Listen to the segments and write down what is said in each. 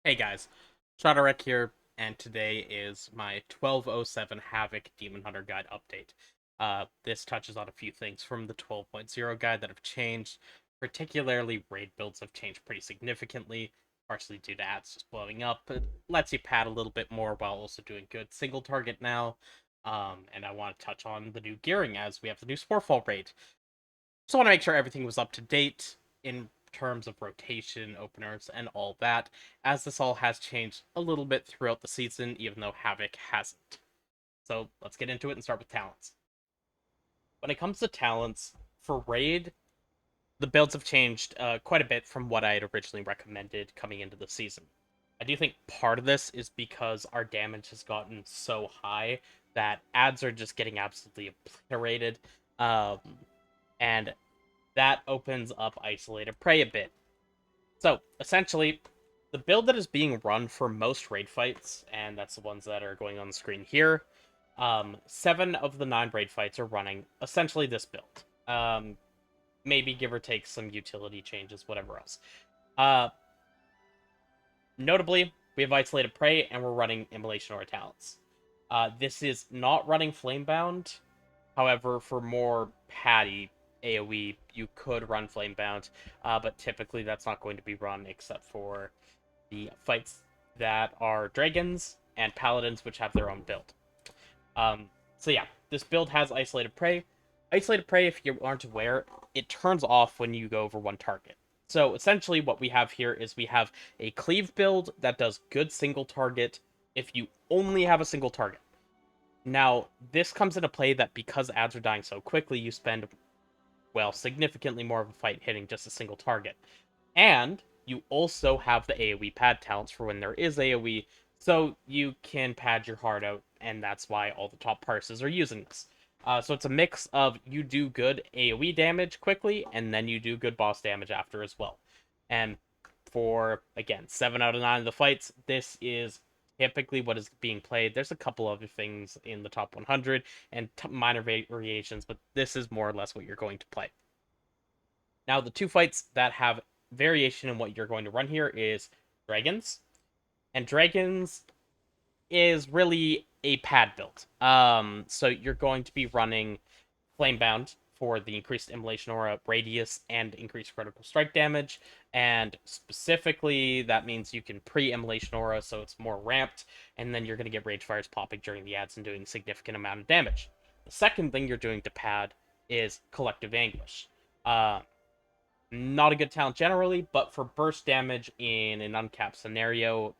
Hey guys, Shadarek here, and today is my 1207 Havoc Demon Hunter Guide update. This touches on a few things from the 12.0 guide that have changed, particularly raid builds have changed pretty significantly, partially due to ads just blowing up. It lets you pad a little bit more while also doing good single target now. And I want to touch on the new gearing as we have the new Sporefall raid. Just want to make sure everything was up to date in terms of rotation, openers, and all that, as this all has changed a little bit throughout the season, even though Havoc hasn't. So let's get into it and start with talents. When it comes to talents, for Raid, the builds have changed quite a bit from what I had originally recommended coming into the season. I do think part of this is because our damage has gotten so high that ads are just getting absolutely obliterated. Um, and that opens up isolated prey a bit. So essentially, the build that is being run for most raid fights, and that's the ones that are going on the screen here, 7 of the 9 raid fights are running essentially this build. Maybe give or take some utility changes, whatever else. Uh, Notably, we have isolated prey, and we're running immolation or talents. This is not running flamebound. However, for more patty AoE, you could run Flamebound, but typically that's not going to be run except for the fights that are Dragons and Paladins, which have their own build. So yeah, this build has Isolated Prey. Isolated Prey, if you aren't aware, it turns off when you go over one target. So essentially what we have here is we have a cleave build that does good single target if you only have a single target. Now, this comes into play that because ads are dying so quickly, you spend, well, significantly more of a fight hitting just a single target. And you also have the AoE pad talents for when there is AoE, so you can pad your heart out, and that's why all the top parses are using this. So it's a mix of you do good AoE damage quickly, and then you do good boss damage after as well. And for, again, 7 out of 9 of the fights, this is typically what is being played. There's a couple other things in the top 100 and minor variations, but this is more or less what you're going to play. Now, the two fights that have variation in what you're going to run here is Dragons. And Dragons is really a pad build. So you're going to be running Flamebound for the increased Immolation Aura radius and increased critical strike damage. And specifically, that means you can pre-Immolation Aura, so it's more ramped, and then you're going to get Rage Fires popping during the ads and doing a significant amount of damage. The second thing you're doing to pad is Collective Anguish. Not a good talent generally, but for burst damage in an uncapped scenario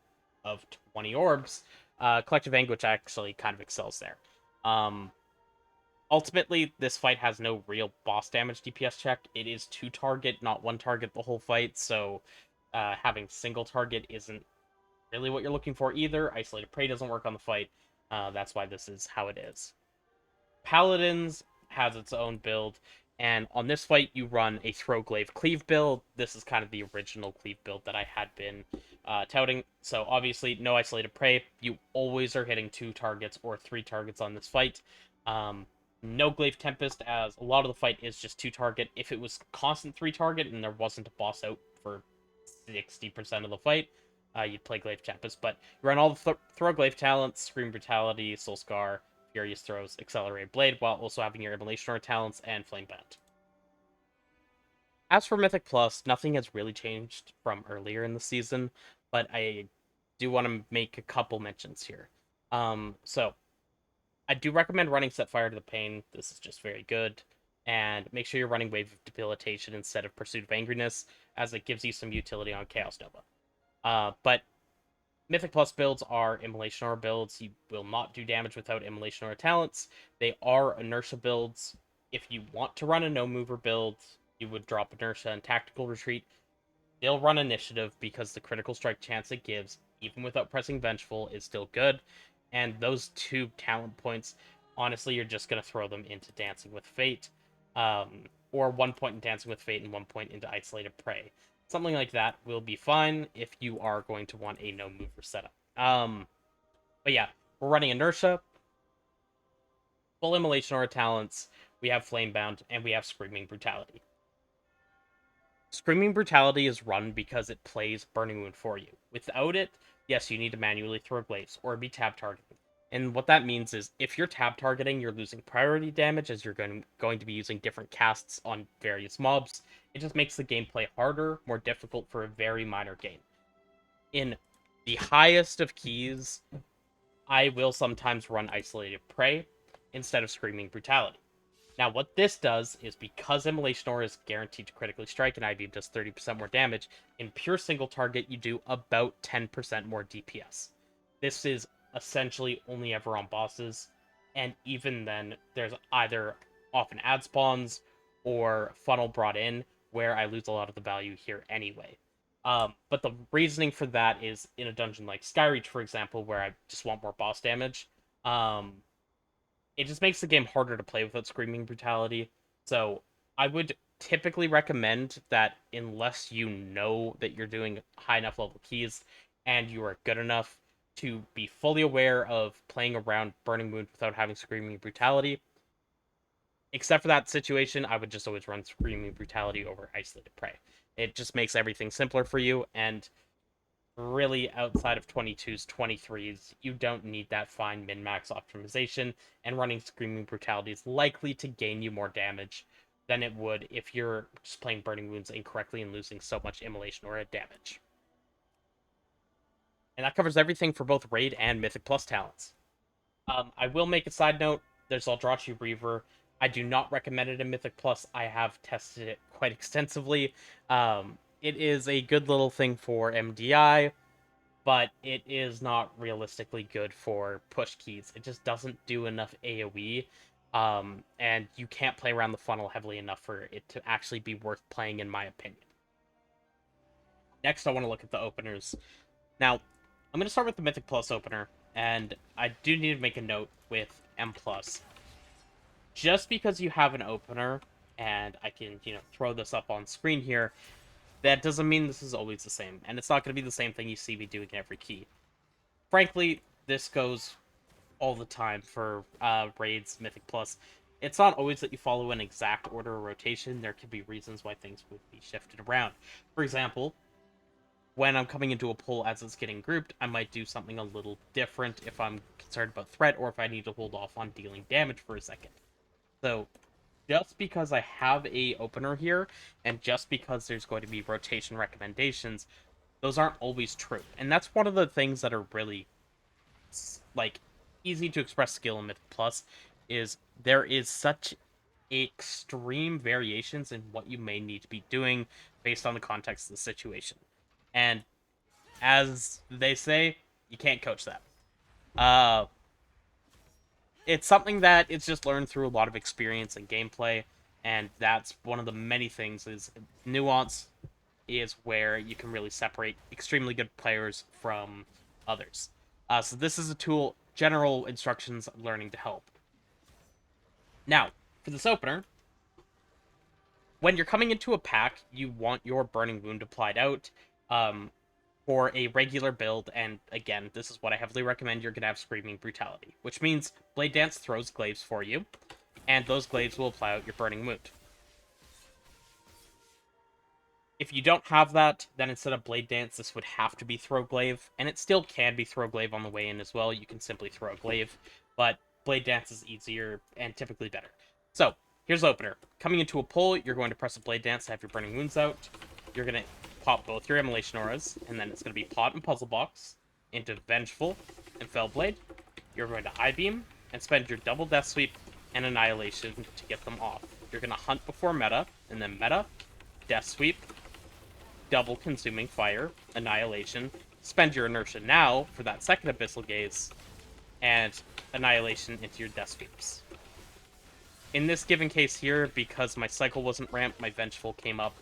of 20 orbs, Collective Anguish actually kind of excels there. Um, Ultimately, this fight has no real boss damage DPS check. It is 2 target, not 1 target the whole fight, so having single target isn't really what you're looking for either. Isolated Prey doesn't work on the fight. That's why this is how it is. Paladins has its own build, and on this fight you run a Throwglaive Cleave build. This is kind of the original Cleave build that I had been touting. So obviously, no Isolated Prey. You always are hitting 2 targets or 3 targets on this fight. No Glaive Tempest, as a lot of the fight is just 2 target. If it was constant 3 target and there wasn't a boss out for 60% of the fight, you'd play Glaive Tempest. But you run all the Throwglaive talents, Scream Brutality, Soul Scar, Furious Throws, Accelerated Blade, while also having your Immolation Aura talents and Flamebound. As for Mythic Plus, nothing has really changed from earlier in the season, but I do want to make a couple mentions here. So I do recommend running Set Fire to the Pain. This is just very good. And make sure you're running Wave of Debilitation instead of Pursuit of Angriness, as it gives you some utility on Chaos Nova. But Mythic Plus builds are Immolation Aura builds. You will not do damage without Immolation Aura talents. They are Inertia builds. If you want to run a No Mover build, you would drop Inertia and Tactical Retreat. They'll run Initiative because the critical strike chance it gives, even without pressing Vengeful, is still good. And those 2 talent points, honestly, you're just going to throw them into Dancing with Fate. Or 1 point in Dancing with Fate and 1 point into Isolated Prey. Something like that will be fine if you are going to want a no mover setup. But yeah, we're running Inertia, full Immolation Aura talents, we have Flamebound, and we have Screaming Brutality. Screaming Brutality is run because it plays Burning Wound for you. Without it, yes, you need to manually throw glaives or be tab targeting. And what that means is if you're tab targeting, you're losing priority damage as you're going to be using different casts on various mobs. It just makes the gameplay harder, more difficult for a very minor game. In the highest of keys, I will sometimes run Isolated Prey instead of Screaming Brutality. Now, what this does is because Immolation Aura is guaranteed to critically strike and IB does 30% more damage, in pure single target, you do about 10% more DPS. This is essentially only ever on bosses, and even then, there's either often ad spawns or funnel brought in where I lose a lot of the value here anyway. But the reasoning for that is in a dungeon like Skyreach, for example, where I just want more boss damage. It just makes the game harder to play without Screaming Brutality. So I would typically recommend that unless you know that you're doing high enough level keys and you are good enough to be fully aware of playing around Burning Wound without having Screaming Brutality, except for that situation, I would just always run Screaming Brutality over Isolated Prey. It just makes everything simpler for you, and really outside of 22s, 23s, you don't need that fine min-max optimization, and running Screaming Brutality is likely to gain you more damage than it would if you're just playing Burning Wounds incorrectly and losing so much Immolation Aura damage. And that covers everything for both Raid and Mythic Plus talents. I will make a side note, there's Eldrachi Reaver. I do not recommend it in Mythic Plus. I have tested it quite extensively. It is a good little thing for MDI, but it is not realistically good for push keys. It just doesn't do enough AoE, and you can't play around the funnel heavily enough for it to actually be worth playing, in my opinion. Next, I want to look at the openers. Now, I'm going to start with the Mythic Plus opener, and I do need to make a note with M+. Just because you have an opener, and I can, throw this up on screen here, that doesn't mean this is always the same, and it's not going to be the same thing you see me doing in every key. Frankly, this goes all the time for Raids, Mythic Plus. It's not always that you follow an exact order of rotation. There could be reasons why things would be shifted around. For example, when I'm coming into a pull as it's getting grouped, I might do something a little different if I'm concerned about threat or if I need to hold off on dealing damage for a second. So just because I have a opener here, and just because there's going to be rotation recommendations, those aren't always true. And that's one of the things that are really like easy to express skill in Mythic Plus, is there is such extreme variations in what you may need to be doing based on the context of the situation. And as they say, you can't coach that. Uh it's something that it's just learned through a lot of experience and gameplay, and that's one of the many things is nuance is where you can really separate extremely good players from others. So this is a tool, general instructions learning to help. Now, for this opener, when you're coming into a pack, you want your Burning Wound applied out for a regular build, and again, this is what I heavily recommend. You're going to have Screaming Brutality, which means Blade Dance throws glaives for you, and those glaives will apply out your Burning Wound. If you don't have that, then instead of Blade Dance, this would have to be Throw Glaive, and it still can be Throw Glaive on the way in as well. You can simply throw a Glaive, but Blade Dance is easier and typically better. So, here's the opener. Coming into a pull, you're going to press a Blade Dance to have your Burning Wounds out. You're going to pop both your Immolation Auras, and then it's going to be Pot and Puzzle Box into Vengeful and Fellblade. You're going to I-Beam and spend your double Death Sweep and Annihilation to get them off. You're going to Hunt before meta, and then meta, Death Sweep, double Consuming Fire, Annihilation, spend your Inertia now for that second Abyssal Gaze, and Annihilation into your Death Sweeps. In this given case here, because my cycle wasn't ramped, my Vengeful came up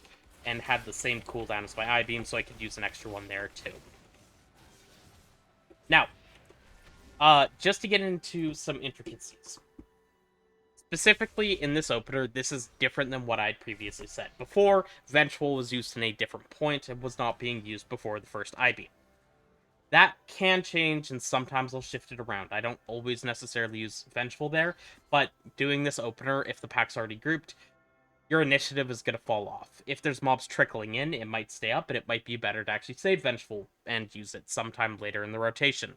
and had the same cooldown as my I-Beam, so I could use an extra one there too. Now, just to get into some intricacies. Specifically in this opener, this is different than what I'd previously said. Before, Vengeful was used in a different point and was not being used before the first I-Beam. That can change, and sometimes I'll shift it around. I don't always necessarily use Vengeful there, but doing this opener, if the pack's already grouped, your initiative is going to fall off. If there's mobs trickling in, it might stay up, and it might be better to actually save Vengeful and use it sometime later in the rotation.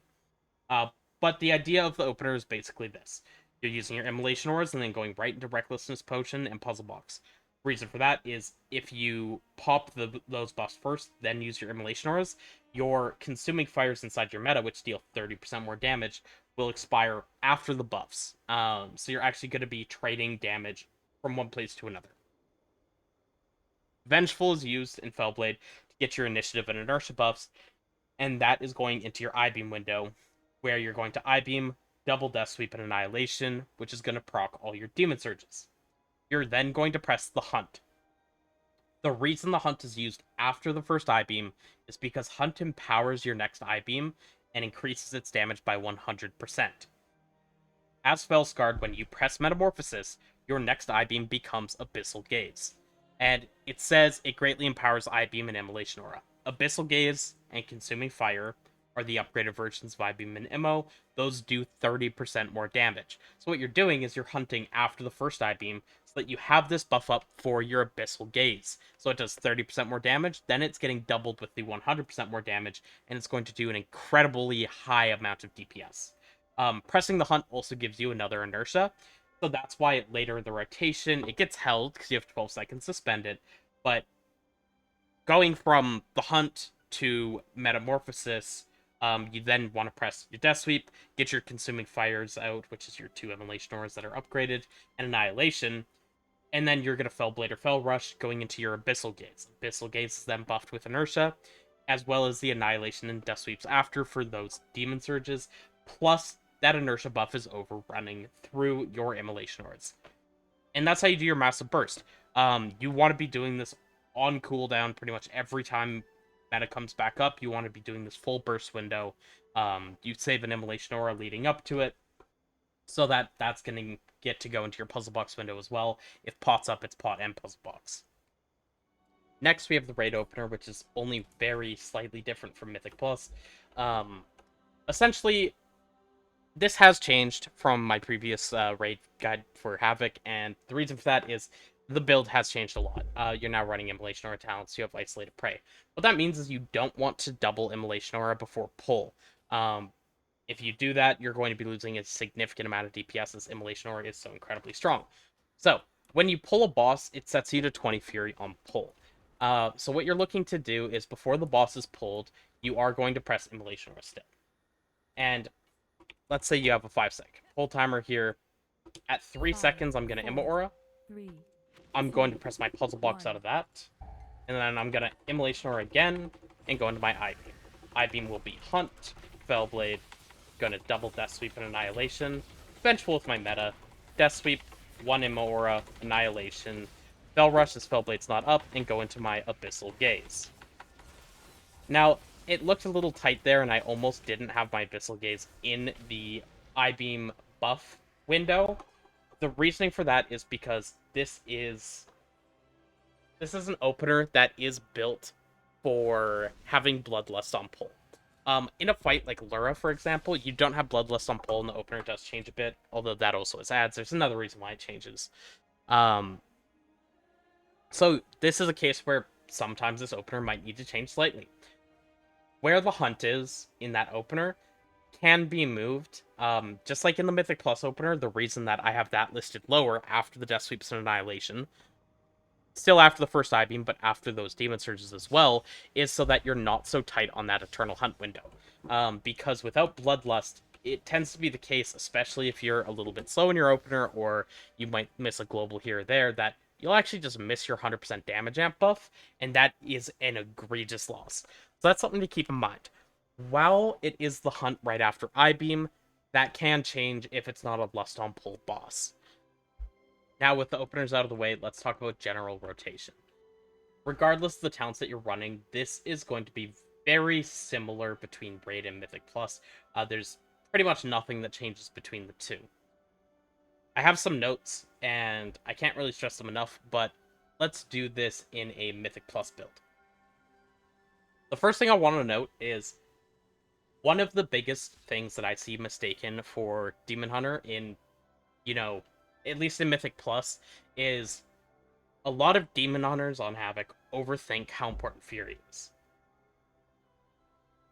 Uh, but the idea of the opener is basically this. You're using your Immolation Auras and then going right into Recklessness Potion and Puzzle Box. Reason for that is if you pop those buffs first, then use your Immolation Auras, your Consuming Fires inside your meta, which deal 30% more damage, will expire after the buffs. So you're actually going to be trading damage from one place to another. Vengeful is used in Fellblade to get your initiative and inertia buffs, and that is going into your I-Beam window, where you're going to I-Beam, double Death Sweep, and Annihilation, which is going to proc all your Demon Surges. You're then going to press the Hunt. The reason the Hunt is used after the first I-Beam is because Hunt empowers your next I-Beam and increases its damage by 100%. As Fellscarred, when you press Metamorphosis, your next I-Beam becomes Abyssal Gaze. And it says it greatly empowers I-Beam and Immolation Aura. Abyssal Gaze and Consuming Fire are the upgraded versions of I-Beam and Immo. Those do 30% more damage. So what you're doing is you're hunting after the first I-Beam so that you have this buff up for your Abyssal Gaze. So it does 30% more damage, then it's getting doubled with the 100% more damage, and it's going to do an incredibly high amount of DPS. Pressing the Hunt also gives you another inertia, so that's why later in the rotation it gets held because you have 12 seconds to spend it. But going from the Hunt to Metamorphosis, you then want to press your Death Sweep, get your Consuming Fires out, which is your 2 Immolation Auras that are upgraded, and Annihilation, and then you're going to Fellblade or Fell Rush going into your Abyssal Gaze. Abyssal Gaze is then buffed with Inertia, as well as the Annihilation and Death Sweeps after for those Demon Surges, plus that Inertia buff is overrunning through your Immolation Auras. And that's how you do your Massive Burst. You want to be doing this on cooldown pretty much every time meta comes back up. You want to be doing this full burst window. You save an Immolation Aura leading up to it, so that's going to get to go into your Puzzle Box window as well. If pot's up, it's pot and Puzzle Box. Next, we have the Raid Opener, which is only very slightly different from Mythic Plus. Essentially, this has changed from my previous raid guide for Havoc, and the reason for that is the build has changed a lot. You're now running Immolation Aura talents, you have Isolated Prey. What that means is you don't want to double Immolation Aura before pull. If you do that, you're going to be losing a significant amount of DPS as Immolation Aura is so incredibly strong. So, when you pull a boss, it sets you to 20 Fury on pull. So what you're looking to do is, before the boss is pulled, you are going to press Immolation Aura still. And let's say you have a 5-sec pull timer here. At 3 seconds, I'm going to Immo Aura. I'm going to press my Puzzle Box out of that. And then I'm going to Immolation Aura again and go into my I-Beam. I-Beam will be Hunt, Fellblade, going to double Death Sweep and Annihilation. Vengeful with my meta. Death Sweep, 1 Immo Aura, Annihilation. Fell Rush as Fellblade's not up, and go into my Abyssal Gaze. Now, it looked a little tight there, and I almost didn't have my Abyssal Gaze in the I-Beam buff window. The reasoning for that is because this is an opener that is built for having Bloodlust on pull. In a fight like Lura, for example, you don't have Bloodlust on pull, and the opener does change a bit, although that also is ads. There's another reason why it changes. So this is a case where sometimes this opener might need to change slightly. Where the Hunt is in that opener can be moved. Just like in the Mythic Plus opener, the reason that I have that listed lower after the Death Sweeps and Annihilation, still after the first I-Beam, but after those Demon Surges as well, is so that you're not so tight on that Eternal Hunt window. Because without Bloodlust, it tends to be the case, especially if you're a little bit slow in your opener, or you might miss a global here or there, that you'll actually just miss your 100% damage amp buff, and that is an egregious loss. So that's something to keep in mind. While it is the Hunt right after I-Beam, that can change if it's not a Lust on Pull boss. Now, with the openers out of the way, let's talk about general rotation. Regardless of the talents that you're running, this is going to be very similar between Raid and Mythic Plus. There's pretty much nothing that changes between the two. I have some notes, and I can't really stress them enough, but let's do this in a Mythic Plus build. The first thing I want to note is one of the biggest things that I see mistaken for Demon Hunter in, at least in Mythic Plus, is A lot of Demon Hunters on Havoc overthink how important Fury is.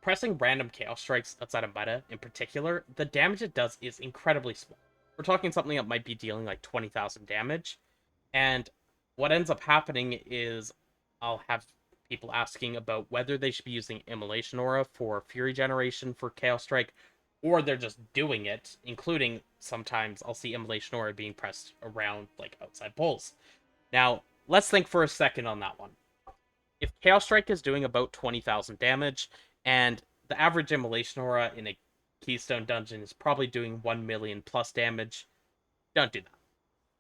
Pressing random Chaos Strikes outside of meta, in particular, the damage it does is incredibly small. We're talking something that might be dealing like 20,000 damage, and what ends up happening is I'll have people asking about whether they should be using Immolation Aura for Fury generation for Chaos Strike, or they're just doing it, including sometimes I'll see Immolation Aura being pressed around like outside poles. Now, let's think for a second on that one. If Chaos Strike is doing about 20,000 damage, and the average Immolation Aura in a Keystone dungeon is probably doing 1 million plus damage, don't do that.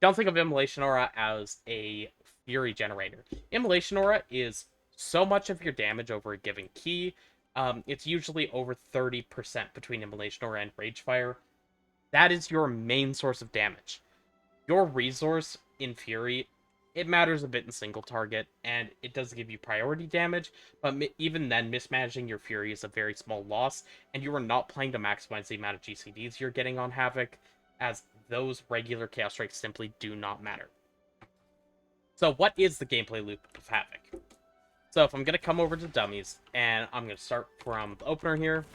Don't think of Immolation Aura as a Fury generator. Immolation Aura is so much of your damage over a given key. It's usually over 30% between Immolation Aura and Ragefire. That is your main source of damage. Your resource in Fury, it matters a bit in single target, and it does give you priority damage, but even then, mismanaging your Fury is a very small loss, and you are not playing to maximize the amount of GCDs you're getting on Havoc, as those regular Chaos Strikes simply do not matter. So what is the gameplay loop of Havoc? So if I'm going to come over to dummies, and I'm going to start from the opener here.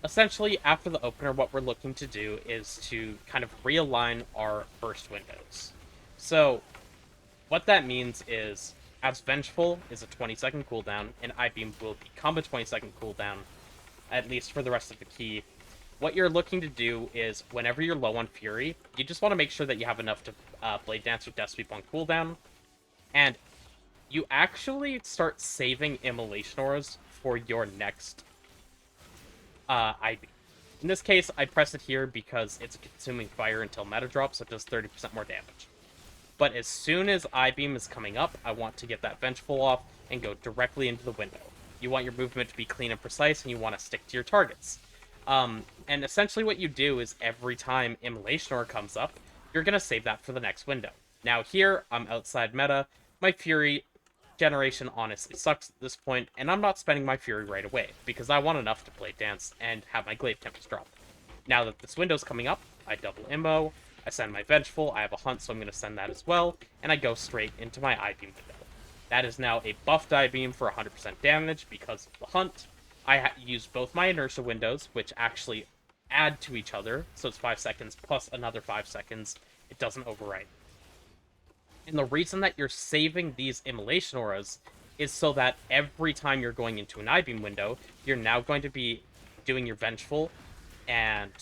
Essentially, after the opener, what we're looking to do is to kind of realign our burst windows. So what that means is, as Vengeful is a 20-second cooldown, and I-Beam will become a 20-second cooldown, at least for the rest of the key, what you're looking to do is, whenever you're low on Fury, you just want to make sure that you have enough to Blade Dance or Death Sweep on cooldown, and you actually start saving Immolation Auras for your next I-Beam. In this case, I press it here because it's consuming fire until meta drops, so it does 30% more damage. But as soon as I-Beam is coming up, I want to get that Vengeful off and go directly into the window. You want your movement to be clean and precise, and you want to stick to your targets. And essentially what you do is every time Immolation Aura comes up, you're going to save that for the next window. Now here, I'm outside meta. My Fury generation honestly sucks at this point, and I'm not spending my Fury right away, because I want enough to Blade Dance and have my Glaive Tempest drop. Now that this window's coming up, I double Immo, I send my Vengeful, I have a Hunt, so I'm going to send that as well, and I go straight into my I-Beam window. That is now a buffed I-Beam for 100% damage because of the Hunt. I use both my Inertia windows, which actually add to each other, so it's 5 seconds plus another 5 seconds. It doesn't overwrite. And the reason that you're saving these Immolation Auras is so that every time you're going into an I-Beam window, you're now going to be doing your Vengeful and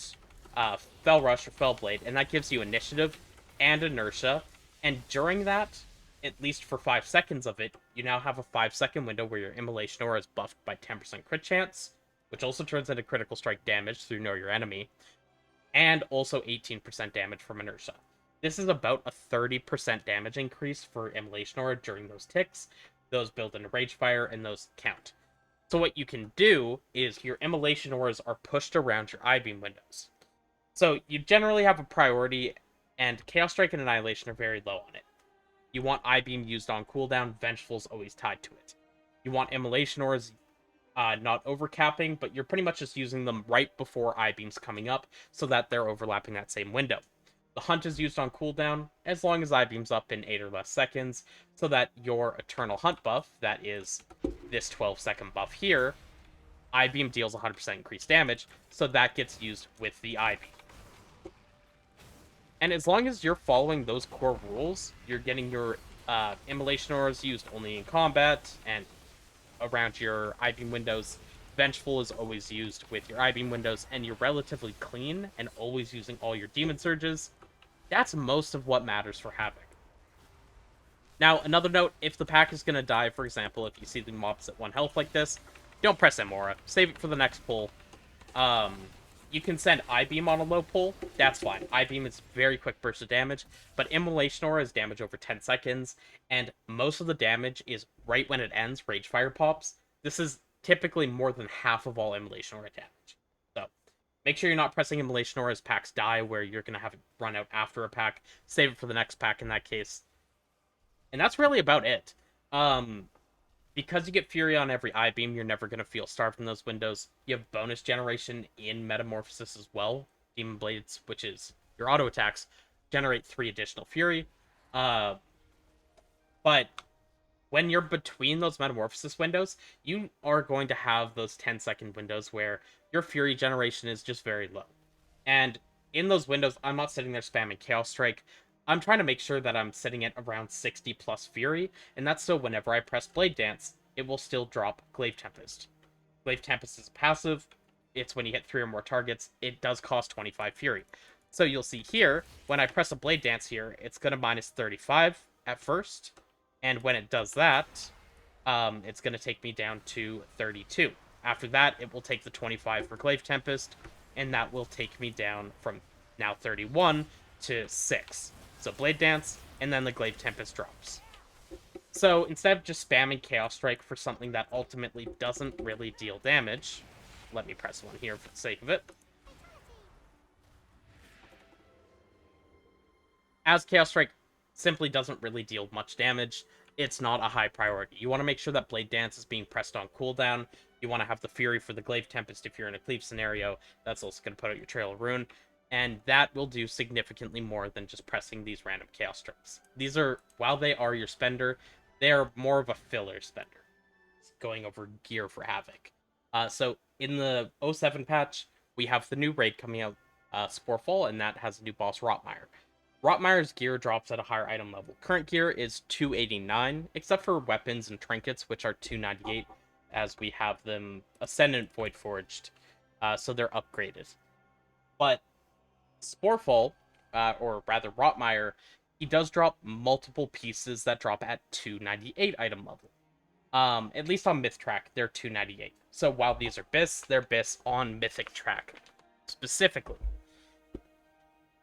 Fell Rush or Fell Blade, and that gives you Initiative and Inertia. And during that, at least for 5 seconds of it, you now have a 5-second window where your Immolation Aura is buffed by 10% crit chance, which also turns into critical strike damage through Know Your Enemy, and also 18% damage from Inertia. This is about a 30% damage increase for Immolation Aura during those ticks. Those build into Ragefire, and those count. So what you can do is your Immolation Auras are pushed around your I-Beam windows. So you generally have a priority, and Chaos Strike and Annihilation are very low on it. You want I-Beam used on cooldown, Vengeful's always tied to it. You want Immolation Auras not overcapping, but you're pretty much just using them right before I-Beam's coming up, so that they're overlapping that same window. The Hunt is used on cooldown, as long as I-Beam's up in 8 or less seconds, so that your Eternal Hunt buff, that is this 12-second buff here, I-Beam deals 100% increased damage, so that gets used with the I-Beam. And as long as you're following those core rules, you're getting your Immolation Auras used only in combat, and around your I-Beam windows. Vengeful is always used with your I-Beam windows, and you're relatively clean and always using all your Demon Surges. That's most of what matters for Havoc. Now, another note, if the pack is going to die, for example, if you see the mobs at 1 health like this, don't press Aura. Save it for the next pull. You can send I-Beam on a low pull. That's fine. I-Beam is very quick burst of damage, but Immolation Aura is damage over 10 seconds, and most of the damage is right when it ends, Ragefire pops. This is typically more than half of all Immolation Aura damage. So, make sure you're not pressing Immolation Aura as packs die, where you're going to have it run out after a pack. Save it for the next pack in that case. And that's really about it. The Because you get Fury on every eye beam, you're never going to feel starved in those windows. You have bonus generation in Metamorphosis as well. Demon Blades, which is your auto attacks, generate 3 additional Fury. Uh, but when you're between those Metamorphosis windows, you are going to have those 10-second windows where your Fury generation is just very low. And in those windows, I'm not sitting there spamming Chaos Strike. I'm trying to make sure that I'm sitting at around 60 plus Fury, and that's so whenever I press Blade Dance, it will still drop Glaive Tempest. Glaive Tempest is passive. It's when you hit 3 or more targets. It does cost 25 Fury. So you'll see here, when I press a Blade Dance here, it's going to minus 35 at first. And when it does that, it's going to take me down to 32. After that, it will take the 25 for Glaive Tempest, and that will take me down from now 31 to 6. So Blade Dance, and then the Glaive Tempest drops. So instead of just spamming Chaos Strike for something that ultimately doesn't really deal damage, let me press one here for the sake of it. As Chaos Strike simply doesn't really deal much damage, it's not a high priority. You want to make sure that Blade Dance is being pressed on cooldown. You want to have the Fury for the Glaive Tempest if you're in a Cleave scenario. That's also going to put out your Trail of Ruin. And that will do significantly more than just pressing these random Chaos Strikes. These are, while they are your spender, they are more of a filler spender. It's going over gear for Havoc. So in the 07 patch, we have the new raid coming out, Sporefall, and that has a new boss, Rotmire. Rotmire's gear drops at a higher item level. Current gear is 289, except for weapons and trinkets, which are 298, as we have them Ascendant Void Forged, so they're upgraded. But Sporefall, or rather Rotmire, he does drop multiple pieces that drop at 298 item level. At least on Myth Track, they're 298. So while these are BIS, they're BIS on Mythic Track, specifically.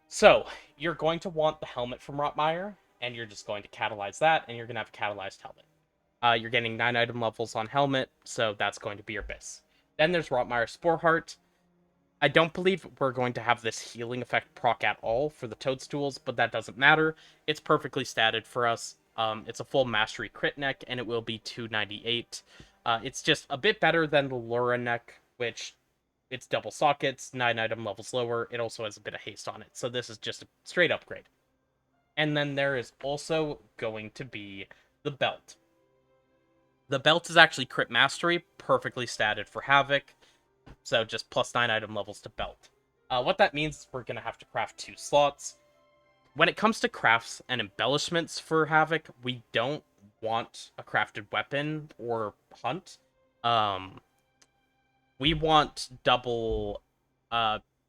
So, you're going to want the helmet from Rotmire, and you're just going to catalyze that, and you're going to have a catalyzed helmet. You're getting 9 item levels on helmet, so that's going to be your BIS. Then there's Rotmire Sporeheart. I don't believe we're going to have this healing effect proc at all for the Toadstools, but that doesn't matter. It's perfectly statted for us. It's a full Mastery crit neck, and it will be 298. It's just a bit better than the Lura neck, which it's double sockets, 9 item levels lower. It also has a bit of haste on it, so this is just a straight upgrade. And then there is also going to be the belt. The belt is actually crit mastery, perfectly statted for Havoc, so just plus 9 item levels to belt. What that means is we're going to have to craft 2 slots. When it comes to crafts and embellishments for Havoc, we don't want a crafted weapon or hunt. We want double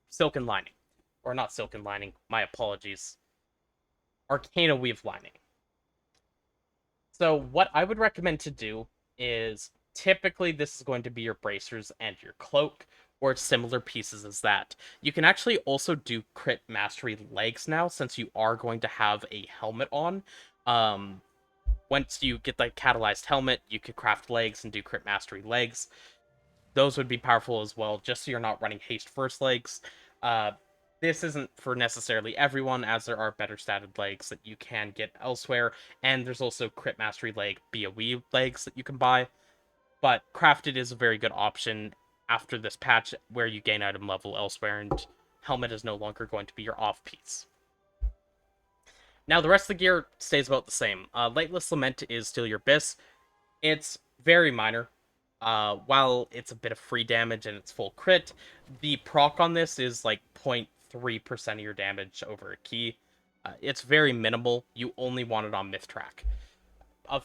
silken lining. Or not silken lining, my apologies. Arcana weave lining. So what I would recommend to do is, typically this is going to be your bracers and your cloak, or similar pieces as that. You can actually also do crit mastery legs now, since you are going to have a helmet on. Once you get the catalyzed helmet, you could craft legs and do crit mastery legs. Those would be powerful as well, just so you're not running haste first legs. This isn't for necessarily everyone, as there are better statted legs that you can get elsewhere, and there's also crit mastery leg BOE legs that you can buy. But crafted is a very good option after this patch, where you gain item level elsewhere, and helmet is no longer going to be your off piece. Now the rest of the gear stays about the same. Lightless Lament is still your BIS. It's very minor. While it's a bit of free damage and it's full crit, the proc on this is like 0.3% of your damage over a key. It's very minimal. You only want it on Myth Track.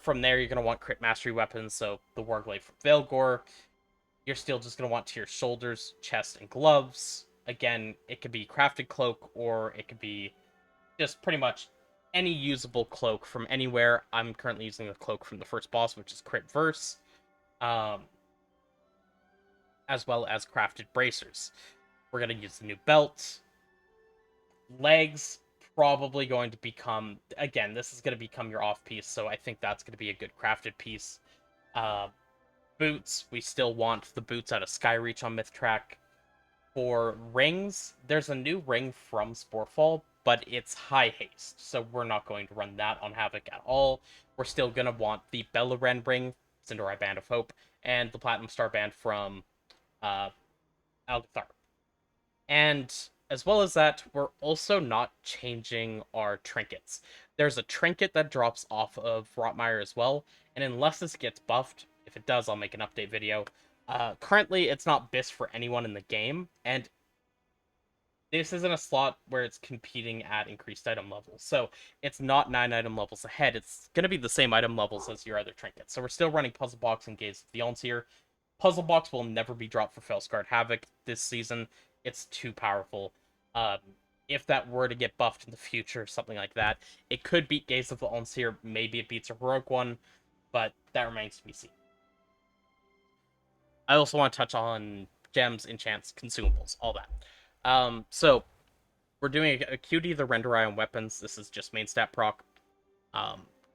From there, you're going to want crit mastery weapons, so the Warglaive from Veilgore. You're still just going to want to your shoulders, chest, and gloves. Again, it could be crafted cloak, or it could be just pretty much any usable cloak from anywhere. I'm currently using the cloak from the first boss, which is Crit Verse. As well as crafted bracers. We're going to use the new belt. Legs, probably going to become, again, this is going to become your off piece, so I think that's going to be a good crafted piece. Boots, we still want the boots out of Skyreach on Myth Track. For rings, there's a new ring from Sporefall, but it's high haste, so we're not going to run that on Havoc at all. We're still going to want the Bellaren ring Sindorai Band of Hope, and the Platinum Star Band from uh, Algathar. And as well as that, we're also not changing our trinkets. There's a trinket that drops off of Rotmire as well, and unless this gets buffed, if it does, I'll make an update video. Currently, it's not BIS for anyone in the game, and this isn't a slot where it's competing at increased item levels. So it's not 9 item levels ahead. It's going to be the same item levels as your other trinkets. So we're still running Puzzle Box and Gaze of the Elms here. Puzzle Box will never be dropped for Fellscarred Havoc this season. It's too powerful. Um, if that were to get buffed in the future, something like that, it could beat Gaze of the Elms here. Maybe it beats a Heroic one, but that remains to be seen. I also want to touch on gems, enchants, consumables, all that. So we're doing a QD the render eye on weapons. This is just main stat proc.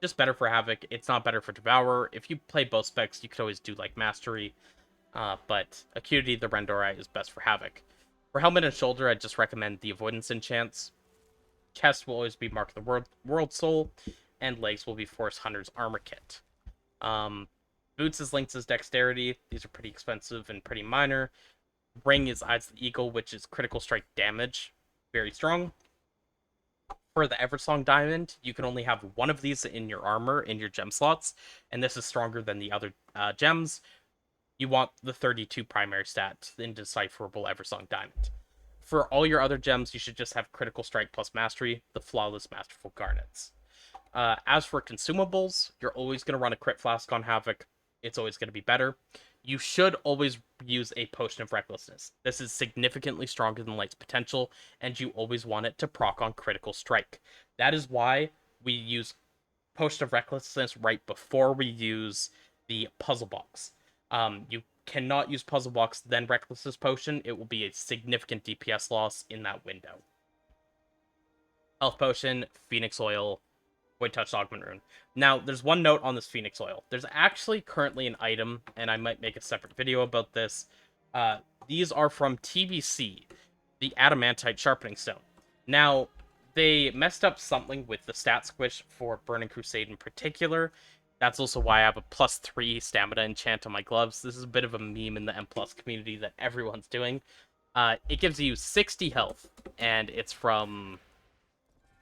Just better for Havoc. It's not better for Devourer. If you play both specs, you could always do like Mastery. But Acuity the render eye is best for Havoc. For Helmet and Shoulder, I'd just recommend the Avoidance enchants. Chest will always be Mark the World Soul, and legs will be Forest Hunter's Armor Kit. Boots is Lynx's Dexterity. These are pretty expensive and pretty minor. Ring is Eyes of the Eagle, which is critical strike damage. Very strong. For the Eversong Diamond, you can only have one of these in your armor, in your gem slots, and this is stronger than the other gems. You want the 32 primary stat, the Indecipherable Eversong Diamond. For all your other gems, you should just have Critical Strike plus Mastery, the Flawless Masterful Garnets. As for consumables, you're always going to run a Crit Flask on Havoc. It's always going to be better. You should always use a Potion of Recklessness. This is significantly stronger than Light's Potential, and you always want it to proc on Critical Strike. That is why we use Potion of Recklessness right before we use the Puzzle Box. You cannot use Puzzle Box, then Recklessness Potion. It will be a significant DPS loss in that window. Health Potion, Phoenix Oil, Void Touch, Augment Rune. Now, there's one note on this Phoenix Oil. There's actually currently an item, and I might make a separate video about this. These are from TBC, the Adamantite Sharpening Stone. Now, they messed up something with the stat squish for Burning Crusade in particular. That's also why I have a +3 stamina enchant on my gloves. This is a bit of a meme in the M+ community that everyone's doing. It gives you 60 health, and it's from...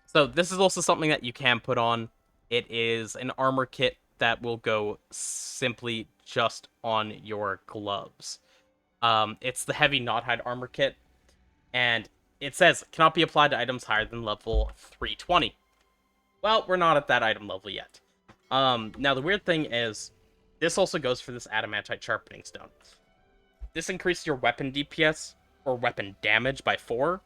So this is also something that you can put on. It is an armor kit that will go simply just on your gloves. It's the Heavy Knothide armor kit, and it says cannot be applied to items higher than level 320. Well, we're not at that item level yet. Now the weird thing is, this also goes for this Adamantite Sharpening Stone. This increases your weapon DPS, or weapon damage, by 4.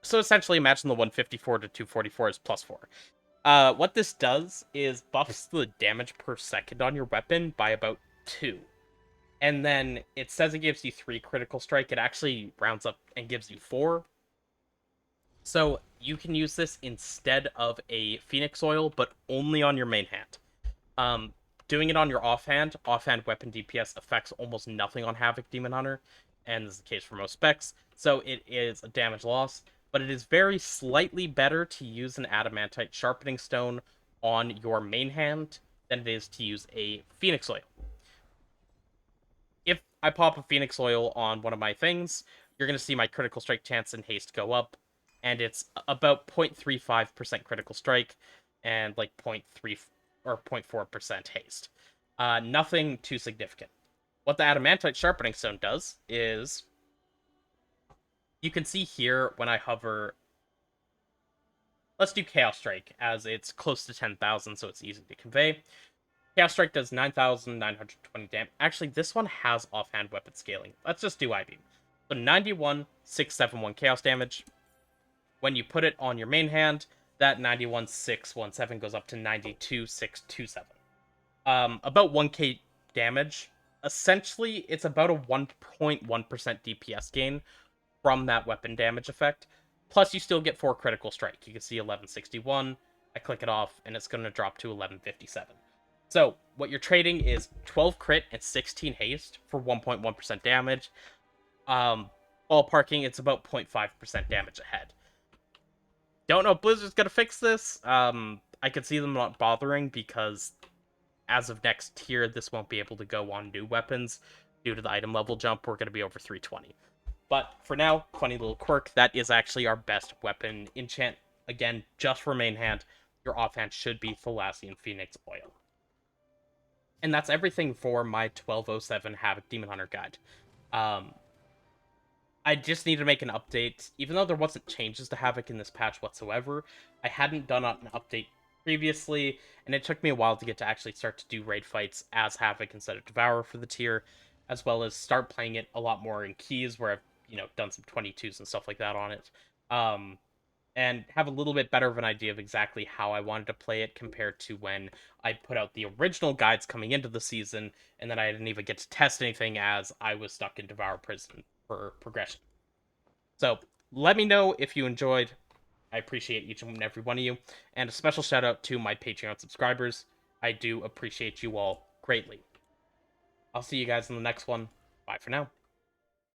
So essentially, imagine the 154 to 244 is +4. What this does is buffs the damage per second on your weapon by about 2. And then it says it gives you 3 critical strike. It actually rounds up and gives you 4. So you can use this instead of a Phoenix Oil, but only on your main hand. Doing it on your offhand weapon DPS affects almost nothing on Havoc Demon Hunter, and this is the case for most specs, so it is a damage loss, but it is very slightly better to use an Adamantite Sharpening Stone on your main hand than it is to use a Phoenix Oil. If I pop a Phoenix Oil on one of my things, you're going to see my critical strike chance and haste go up, and it's about 0.35% critical strike and like 0.3 or 0.4% haste. Nothing too significant. What the Adamantite Sharpening Stone does is, you can see here when I hover, let's do Chaos Strike, as it's close to 10,000, so it's easy to convey. Chaos Strike does 9,920 damage. Actually, this one has offhand weapon scaling. Let's just do I-Beam. So 91,671 Chaos damage. When you put it on your main hand, that 91,617 goes up to 92,627. About 1k damage. Essentially, it's about a 1.1% DPS gain from that weapon damage effect. Plus, you still get 4 critical strike. You can see 1161. I click it off, and it's going to drop to 1157. So, what you're trading is 12 crit and 16 haste for 1.1% damage. Ballparking, it's about 0.5% damage ahead. Don't know if Blizzard's going to fix this. I could see them not bothering because as of next tier, this won't be able to go on new weapons due to the item level jump. We're going to be over 320. But for now, funny little quirk, that is actually our best weapon enchant. Again, just for main hand, your offhand should be Thalassian Phoenix Oil. And that's everything for my 1207 Havoc Demon Hunter guide. I just need to make an update. Even though there wasn't changes to Havoc in this patch whatsoever, I hadn't done an update previously, and it took me a while to get to actually start to do raid fights as Havoc instead of Devourer for the tier, as well as start playing it a lot more in keys, where I've, done some 22s and stuff like that on it. And have a little bit better of an idea of exactly how I wanted to play it compared to when I put out the original guides coming into the season, and then I didn't even get to test anything as I was stuck in Devour Prison for progression. So let me know if you enjoyed. I appreciate each and every one of you, and a special shout out to my Patreon subscribers. I do appreciate you all greatly. I'll see you guys in the next one. Bye for now.